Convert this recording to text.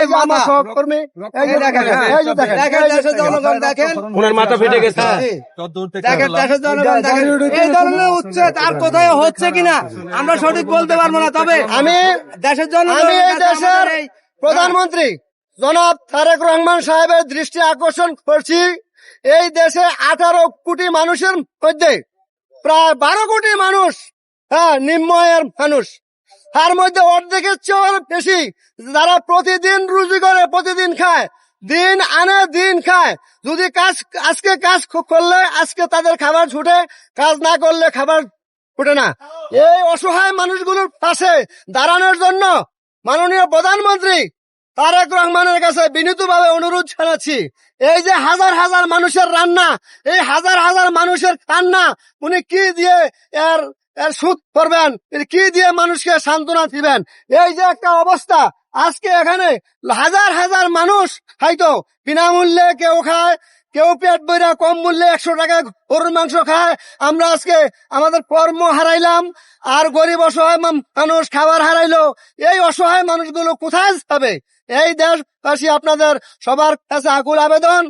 এই যে আমার সহকর্মী, এই যে দেখেন, এই যে দেখেন, দেখেন দেশের জনগণ দেখেন, ওনার মাথা ফেটে গেছে। দেখেন দেশের জনগণ দেখেন, এই ধরনের উচ্ছেদ আর কোথায় হচ্ছে কিনা আমরা সঠিক বলতে পারবো না। তবে আমি দেশের জনগণ আমি এই দেশের প্রধানমন্ত্রী জনাব তারেক রহমান সাহেবের দৃষ্টি আকর্ষণ করছি, এই দেশে 18 কোটি মানুষের মধ্যে প্রায় 12 কোটি মানুষ নিম্ন আয়ের মানুষ, তার মধ্যে অর্ধেকের চেয়েও বেশি যারা প্রতিদিন রুজি করে, প্রতিদিন খায়, দিন আনে দিন খায়। যদি আজকে কাজ করলে আজকে তাদের খাবার ছুটে, কাজ না করলে খাবার ছুটে না। এই অসহায় মানুষগুলোর পাশে দাঁড়ানোর জন্য মাননীয় প্রধানমন্ত্রী তারেক রহমানের কাছে বিনীতভাবে অনুরোধ জানাচ্ছি, এই যে হাজার হাজার মানুষের রান্না, এই হাজার হাজার মানুষের কান্না উনি কি দিয়ে এর সুদ করবেন, কি দিয়ে মানুষকে সান্ত্বনা দিবেন? এই যে একটা অবস্থা, আজকে এখানে হাজার হাজার মানুষ হয়তো বিনামূল্যে কেউ খায়, কেউ পেট বইরা কম মূল্যে 100 টাকায় গরুর মাংস খায়। আমরা আজকে আমাদের কর্ম হারাইলাম, আর গরিব অসহায় মানুষ খাবার হারাইলো। এই অসহায় মানুষগুলো কোথায় যাবে? এই দেশবাসী আপনাদের সবার কাছে আকুল আবেদন,